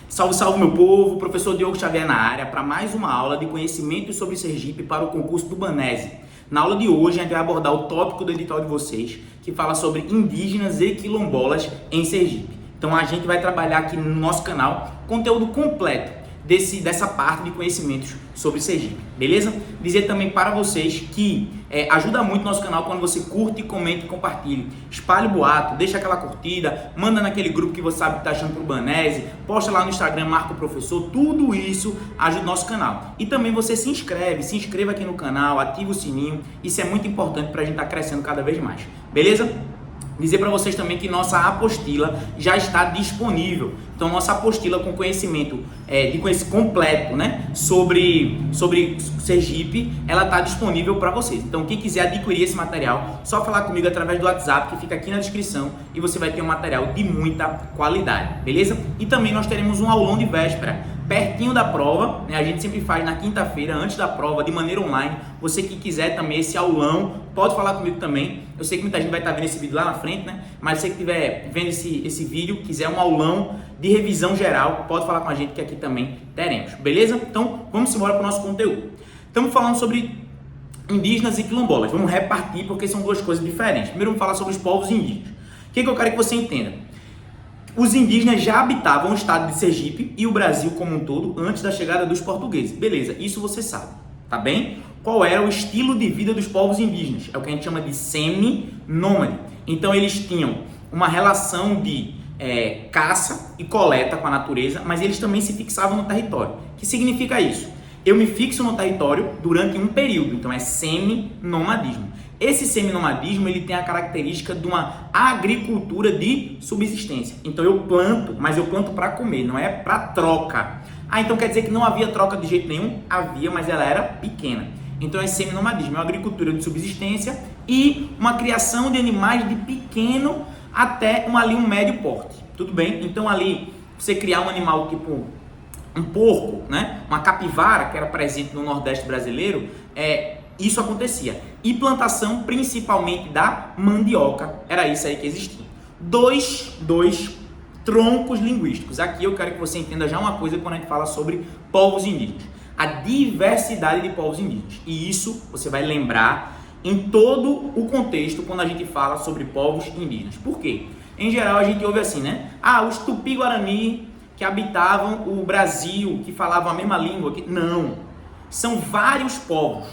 Salve, salve meu povo, professor Diogo Xavier na área para mais uma aula de conhecimento sobre Sergipe para o concurso do Banese. Na aula de hoje a gente vai abordar o tópico do edital de vocês, que fala sobre indígenas e quilombolas em Sergipe. Então a gente vai trabalhar aqui no nosso canal conteúdo completo dessa parte de conhecimentos sobre Sergipe, beleza? Dizer também para vocês que ajuda muito o nosso canal quando você curte, comenta e compartilha. Espalhe o boato, deixa aquela curtida, manda naquele grupo que você sabe que está achando pro Banese, posta lá no Instagram, marca o professor, tudo isso ajuda o nosso canal. E também você se inscreva aqui no canal, ativa o sininho, isso é muito importante para a gente estar crescendo cada vez mais, beleza? Dizer para vocês também que nossa apostila já está disponível. Então, nossa apostila com conhecimento completo, né, sobre Sergipe, ela está disponível para vocês. Então, quem quiser adquirir esse material, só falar comigo através do WhatsApp, que fica aqui na descrição, e você vai ter um material de muita qualidade, beleza? E também nós teremos um aulão de véspera, pertinho da prova, né? A gente sempre faz na quinta-feira, antes da prova, de maneira online. Você que quiser também esse aulão, pode falar comigo também. Eu sei que muita gente vai estar vendo esse vídeo lá na frente, né? Mas você que estiver vendo esse vídeo, quiser um aulão de revisão geral, pode falar com a gente que aqui também teremos, beleza? Então, vamos embora para o nosso conteúdo. Estamos falando sobre indígenas e quilombolas. Vamos repartir porque são duas coisas diferentes. Primeiro vamos falar sobre os povos indígenas. O que eu quero que você entenda? Os indígenas já habitavam o estado de Sergipe e o Brasil como um todo antes da chegada dos portugueses. Beleza, isso você sabe, tá bem? Qual era o estilo de vida dos povos indígenas? É o que a gente chama de semi-nômade. Então eles tinham uma relação de caça e coleta com a natureza, mas eles também se fixavam no território. O que significa isso? Eu me fixo no território durante um período, então é semi-nomadismo. Esse seminomadismo ele tem a característica de uma agricultura de subsistência. Então eu planto, mas eu planto para comer, não é para troca. Ah, então quer dizer que não havia troca de jeito nenhum? Havia, mas ela era pequena. Então é seminomadismo, é uma agricultura de subsistência e uma criação de animais de pequeno até um médio porte. Tudo bem? Então ali você criar um animal tipo um porco, né? Uma capivara que era presente no Nordeste brasileiro, isso acontecia. E plantação principalmente da mandioca. Era isso aí que existia. Dois troncos linguísticos. Aqui eu quero que você entenda já uma coisa quando a gente fala sobre povos indígenas. A diversidade de povos indígenas. E isso você vai lembrar em todo o contexto quando a gente fala sobre povos indígenas. Por quê? Em geral a gente ouve assim, né? Ah, os Tupi-Guarani que habitavam o Brasil, que falavam a mesma língua. Não. São vários povos.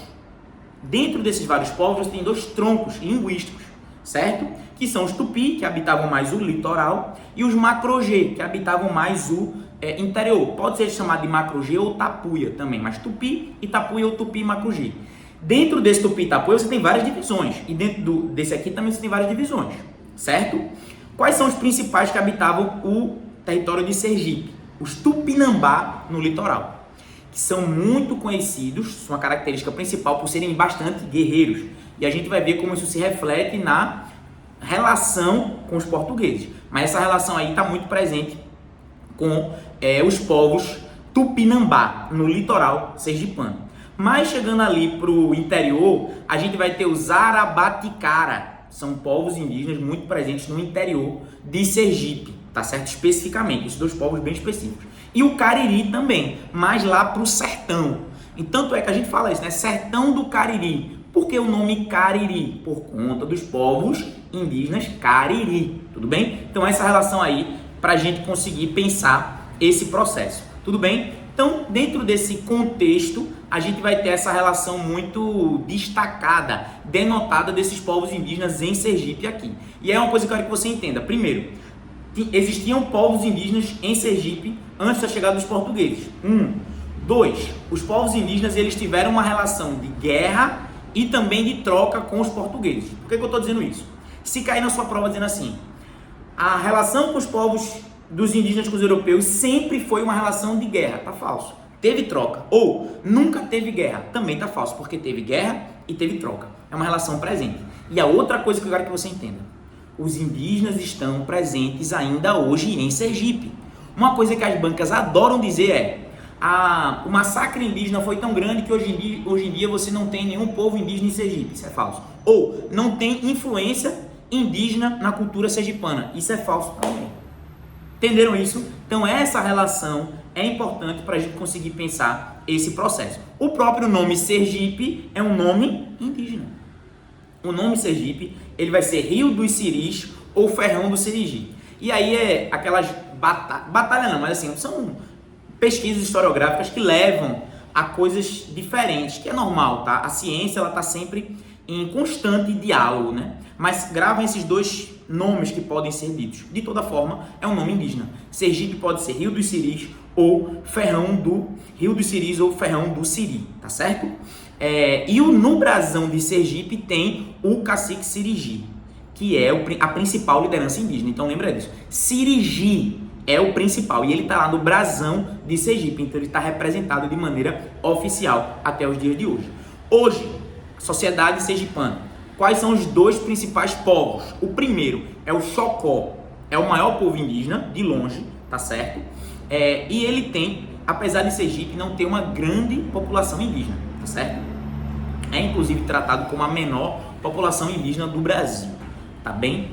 Dentro desses vários povos tem dois troncos linguísticos, certo? Que são os Tupi, que habitavam mais o litoral, e os Macro-G, que habitavam mais o interior. Pode ser chamado de Macro-G ou Tapuia também, mas Tupi e Tapuia ou Tupi e Macro-G. Dentro desse Tupi e Tapuia você tem várias divisões, e dentro desse aqui também você tem várias divisões, certo? Quais são os principais que habitavam o território de Sergipe? Os Tupinambá no litoral, que são muito conhecidos, sua característica principal por serem bastante guerreiros. E a gente vai ver como isso se reflete na relação com os portugueses. Mas essa relação aí está muito presente com os povos Tupinambá, no litoral sergipano. Mas chegando ali para o interior, a gente vai ter os Arabaticara. São povos indígenas muito presentes no interior de Sergipe, tá certo? Especificamente, esses dois povos bem específicos. E o Cariri também, mais lá para o sertão. E tanto é que a gente fala isso, né? Sertão do Cariri. Por que o nome Cariri? Por conta dos povos indígenas Cariri, tudo bem? Então essa relação aí, para a gente conseguir pensar esse processo, tudo bem? Então, dentro desse contexto, a gente vai ter essa relação muito destacada, denotada desses povos indígenas em Sergipe aqui. E é uma coisa que eu quero que você entenda. Primeiro, existiam povos indígenas em Sergipe antes da chegada dos portugueses. 2. Os povos indígenas eles tiveram uma relação de guerra e também de troca com os portugueses. Por que eu estou dizendo isso? Se cair na sua prova dizendo assim, a relação com os povos dos indígenas com os europeus sempre foi uma relação de guerra, tá falso. Teve troca. Ou nunca teve guerra, também tá falso, porque teve guerra e teve troca. É uma relação presente. E a outra coisa que eu quero que você entenda, os indígenas estão presentes ainda hoje em Sergipe. Uma coisa que as bancas adoram dizer o massacre indígena foi tão grande que hoje em dia você não tem nenhum povo indígena em Sergipe. Isso é falso. Ou não tem influência indígena na cultura sergipana. Isso é falso também. Entenderam isso? Então essa relação é importante para a gente conseguir pensar esse processo. O próprio nome Sergipe é um nome indígena. O nome Sergipe, ele vai ser Rio dos Siris ou Ferrão do Sirigi. E aí é aquelas batalha não, mas assim, são pesquisas historiográficas que levam a coisas diferentes, que é normal, tá? A ciência, ela tá sempre em constante diálogo, né? Mas gravem esses dois nomes que podem ser ditos. De toda forma, é um nome indígena. Sergipe pode ser Rio dos Siris ou Ferrão do Rio dos Siris ou Ferrão do Siri, tá certo? No brasão de Sergipe tem o cacique Sirigi, que é a principal liderança indígena. Então lembra disso. Sirigi é o principal e ele está lá no brasão de Sergipe. Então ele está representado de maneira oficial até os dias de hoje. Hoje, sociedade sergipana. Quais são os dois principais povos? O primeiro é o Xocó. É o maior povo indígena, de longe, tá certo? E ele tem, apesar de Sergipe não ter uma grande população indígena, tá certo? É inclusive tratado como a menor população indígena do Brasil, tá bem?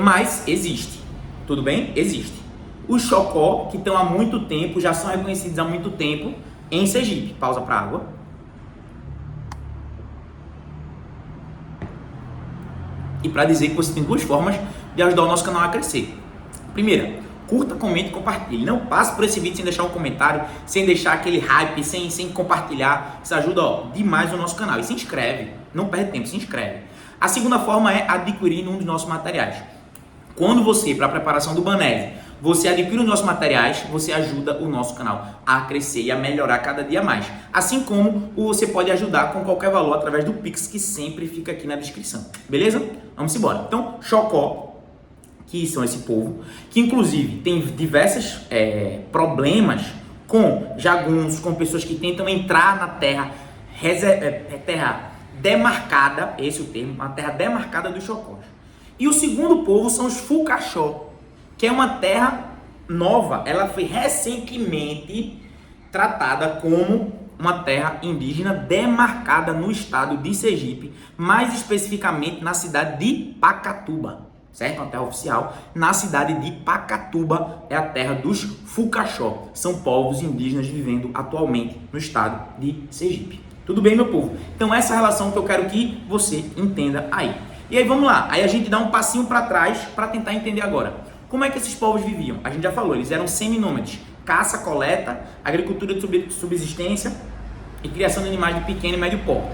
Mas existe, tudo bem? Existe. Os Xocó, que estão há muito tempo, já são reconhecidos há muito tempo em Sergipe. Pausa para água. E para dizer que você tem duas formas de ajudar o nosso canal a crescer. Primeira, curta, comente e compartilhe. Não passe por esse vídeo sem deixar um comentário, sem deixar aquele hype, sem compartilhar. Isso ajuda demais o nosso canal. E se inscreve, não perde tempo, se inscreve. A segunda forma é adquirir um dos nossos materiais. Quando você, para a preparação do Banese, você adquire os nossos materiais, você ajuda o nosso canal a crescer e a melhorar cada dia mais. Assim como você pode ajudar com qualquer valor através do Pix, que sempre fica aqui na descrição. Beleza? Vamos embora. Então, Xocó, que são esse povo, que inclusive tem diversos problemas com jagunços, com pessoas que tentam entrar na terra, terra demarcada, esse é o termo, uma terra demarcada dos Xocós. E o segundo povo são os Fucaxó, que é uma terra nova, ela foi recentemente tratada como uma terra indígena demarcada no estado de Sergipe, mais especificamente na cidade de Pacatuba, certo? Uma terra oficial, na cidade de Pacatuba é a terra dos Fucaxó, são povos indígenas vivendo atualmente no estado de Sergipe. Tudo bem, meu povo? Então essa é a relação que eu quero que você entenda aí. E aí vamos lá, aí a gente dá um passinho para trás para tentar entender agora. Como é que esses povos viviam? A gente já falou, eles eram seminômades, caça, coleta, agricultura de subsistência e criação de animais de pequeno e médio porte.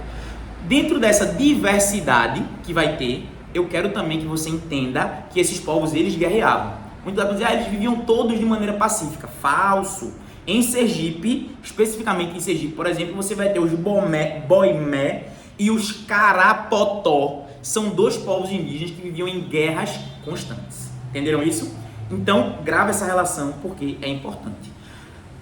Dentro dessa diversidade que vai ter, eu quero também que você entenda que esses povos, eles guerreavam. Muitos vão dizer, eles viviam todos de maneira pacífica. Falso. Em Sergipe, especificamente em Sergipe, por exemplo, você vai ter os Boimé e os Carapotó. São dois povos indígenas que viviam em guerras constantes. Entenderam isso? Então, grava essa relação porque é importante.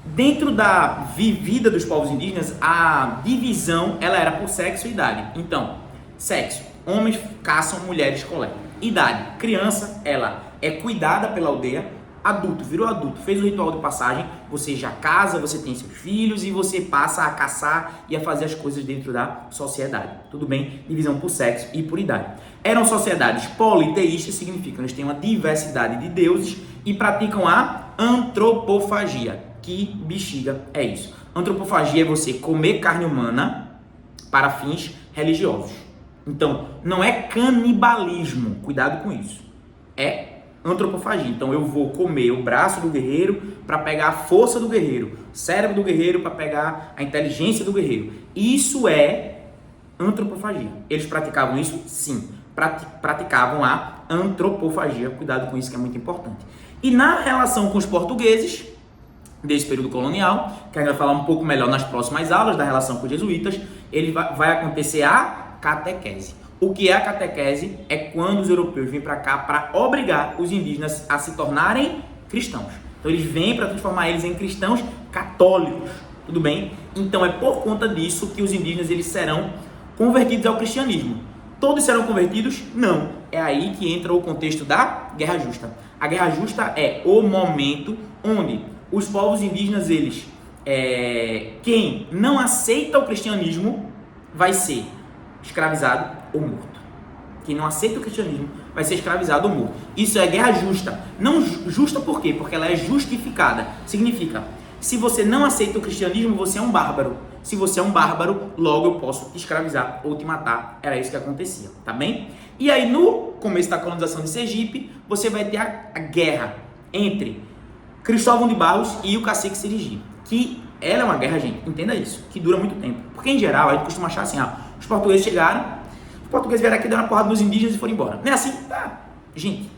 Dentro da vivida dos povos indígenas, a divisão ela era por sexo e idade. Então, sexo, homens caçam, mulheres coletam. Idade, criança, ela é cuidada pela aldeia. Adulto, virou adulto, fez o ritual de passagem, você já casa, você tem seus filhos e você passa a caçar e a fazer as coisas dentro da sociedade. Tudo bem? Divisão por sexo e por idade. Eram sociedades politeístas, significa eles têm uma diversidade de deuses e praticam a antropofagia. Que bexiga é isso? Antropofagia é você comer carne humana para fins religiosos. Então, não é canibalismo, cuidado com isso. É antropofagia. Então eu vou comer o braço do guerreiro para pegar a força do guerreiro, o cérebro do guerreiro para pegar a inteligência do guerreiro. Isso é antropofagia. Eles praticavam isso? Sim. Praticavam a antropofagia. Cuidado com isso que é muito importante. E na relação com os portugueses, desse período colonial, que a gente vai falar um pouco melhor nas próximas aulas da relação com os jesuítas, ele vai acontecer a catequese. O que é a catequese? É quando os europeus vêm para cá para obrigar os indígenas a se tornarem cristãos. Então eles vêm para transformar eles em cristãos católicos, tudo bem? Então é por conta disso que os indígenas eles serão convertidos ao cristianismo. Todos serão convertidos? Não. É aí que entra o contexto da Guerra Justa. A Guerra Justa é o momento onde os povos indígenas, eles, quem não aceita o cristianismo vai ser escravizado ou morto. Quem não aceita o cristianismo vai ser escravizado ou morto. Isso é guerra justa. Não justa por quê? Porque ela é justificada. Significa, se você não aceita o cristianismo, você é um bárbaro. Se você é um bárbaro, logo eu posso te escravizar ou te matar. Era isso que acontecia, tá bem? E aí, no começo da colonização de Sergipe, você vai ter a guerra entre Cristóvão de Barros e o cacique Sirigi. Que ela é uma guerra, gente, entenda isso, que dura muito tempo. Porque, em geral, a gente costuma achar assim, os portugueses chegaram, os portugueses vieram aqui, deram uma porrada nos indígenas e foram embora. Não é assim? Tá. Gente,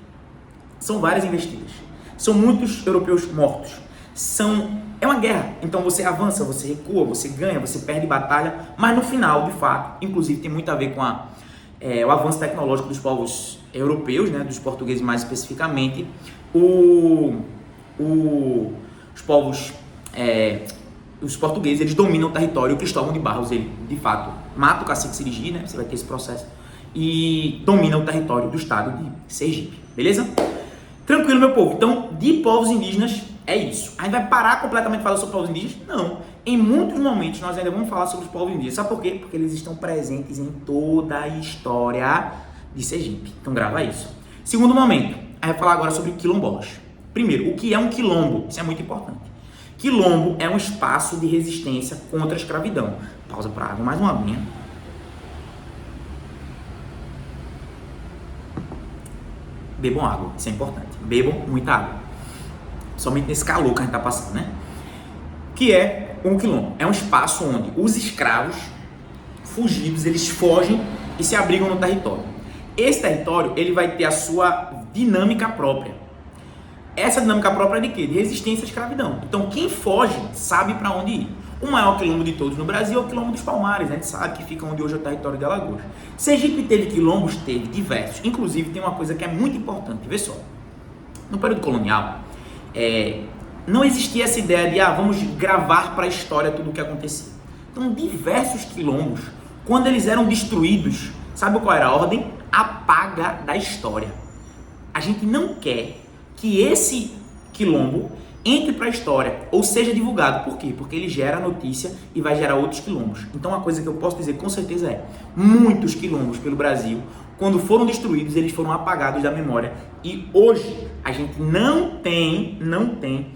são várias investidas. São muitos europeus mortos. É uma guerra. Então você avança, você recua, você ganha, você perde batalha. Mas no final, de fato, inclusive tem muito a ver com o avanço tecnológico dos povos europeus, né, dos portugueses mais especificamente. Os portugueses, eles dominam o território. O Cristóvão de Barros, ele, de fato, mata o cacique Sirigi, né? Você vai ter esse processo. E domina o território do estado de Sergipe. Beleza? Tranquilo, meu povo. Então, de povos indígenas, é isso. A gente vai parar completamente de falar sobre povos indígenas? Não. Em muitos momentos, nós ainda vamos falar sobre os povos indígenas. Sabe por quê? Porque eles estão presentes em toda a história de Sergipe. Então, grava isso. Segundo momento, a gente vai falar agora sobre quilombolas. Primeiro, o que é um quilombo? Isso é muito importante. Quilombo é um espaço de resistência contra a escravidão. Pausa para água, mais uma aguinha. Bebam água, isso é importante. Bebam muita água. Somente nesse calor que a gente está passando, né? Que é um quilombo. É um espaço onde os escravos fugidos, eles fogem e se abrigam no território. Esse território, ele vai ter a sua dinâmica própria. Essa dinâmica própria é de quê? De resistência à escravidão. Então, quem foge sabe para onde ir. O maior quilombo de todos no Brasil é o Quilombo dos Palmares, né? A gente sabe que fica onde hoje é o território de Alagoas. Sergipe teve quilombos? Teve diversos. Inclusive, tem uma coisa que é muito importante. Vê só. No período colonial, não existia essa ideia de, vamos gravar para a história tudo o que acontecia. Então, diversos quilombos, quando eles eram destruídos, sabe qual era a ordem? Apaga da história. A gente não quer que esse quilombo entre para a história, ou seja divulgado. Por quê? Porque ele gera notícia e vai gerar outros quilombos. Então, uma coisa que eu posso dizer com certeza é, muitos quilombos pelo Brasil, quando foram destruídos, eles foram apagados da memória. E hoje, a gente não tem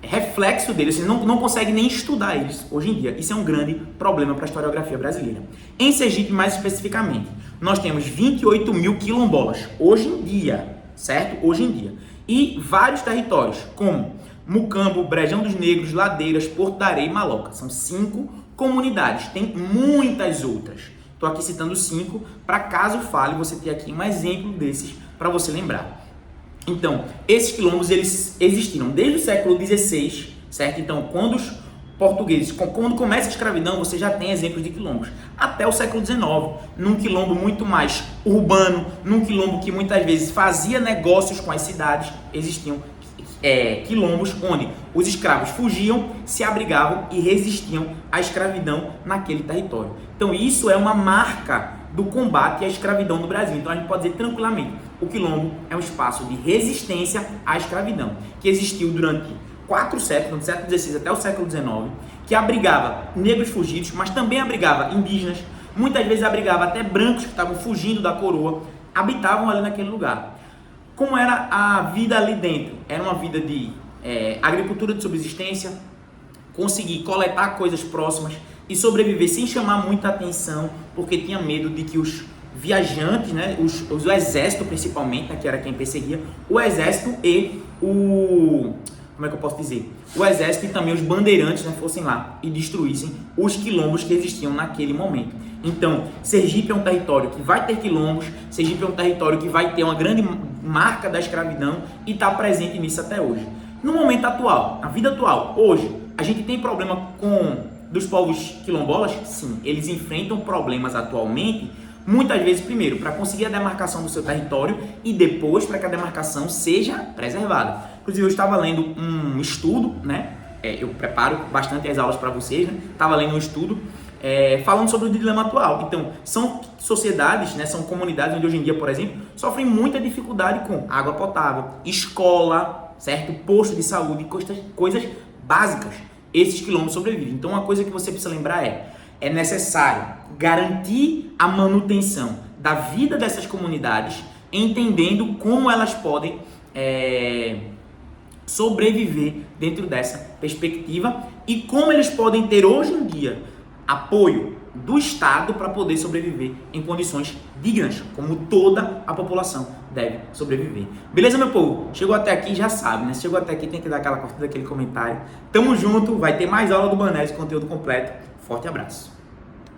reflexo deles, você não consegue nem estudar eles hoje em dia. Isso é um grande problema para a historiografia brasileira. Em Sergipe, mais especificamente, nós temos 28 mil quilombolas, hoje em dia, certo? Hoje em dia. E vários territórios, como Mucambo, Brejão dos Negros, Ladeiras, Porto da Areia e Maloca. São 5 comunidades, tem muitas outras. Estou aqui citando 5, para caso fale, você ter aqui um exemplo desses para você lembrar. Então, esses quilombos, eles existiram desde o século XVI, certo? Então, quando os portugueses, quando começa a escravidão, você já tem exemplos de quilombos. Até o século XIX, num quilombo muito mais urbano, num quilombo que muitas vezes fazia negócios com as cidades, existiam quilombos onde os escravos fugiam, se abrigavam e resistiam à escravidão naquele território. Então, isso é uma marca do combate à escravidão no Brasil. Então, a gente pode dizer tranquilamente, o quilombo é um espaço de resistência à escravidão, que existiu durante 4 séculos, do século XVI até o século XIX, que abrigava negros fugidos, mas também abrigava indígenas, muitas vezes abrigava até brancos que estavam fugindo da coroa, habitavam ali naquele lugar. Como era a vida ali dentro? Era uma vida de agricultura de subsistência, conseguir coletar coisas próximas e sobreviver sem chamar muita atenção, porque tinha medo de que os viajantes, né, o exército principalmente, né, que era quem perseguia, o exército e como é que eu posso dizer? O exército e também os bandeirantes, né, fossem lá e destruíssem os quilombos que existiam naquele momento. Então, Sergipe é um território que vai ter quilombos, Sergipe é um território que vai ter uma grande marca da escravidão e está presente nisso até hoje. No momento atual, na vida atual, hoje, a gente tem problema dos povos quilombolas? Sim, eles enfrentam problemas atualmente, muitas vezes, primeiro, para conseguir a demarcação do seu território e depois para que a demarcação seja preservada. Inclusive, eu estava lendo um estudo, né? Eu preparo bastante as aulas para vocês, né? Estava lendo um estudo falando sobre o dilema atual. Então, são sociedades, né? São comunidades onde hoje em dia, por exemplo, sofrem muita dificuldade com água potável, escola, certo? Posto de saúde, coisas básicas. Esses quilombos sobrevivem. Então, uma coisa que você precisa lembrar é necessário garantir a manutenção da vida dessas comunidades entendendo como elas podem sobreviver dentro dessa perspectiva e como eles podem ter hoje em dia apoio do Estado para poder sobreviver em condições dignas, como toda a população deve sobreviver. Beleza, meu povo? Chegou até aqui, já sabe, né? Se chegou até aqui, tem que dar aquela curtida, aquele comentário. Tamo junto, vai ter mais aula do Banese, conteúdo completo. Forte abraço.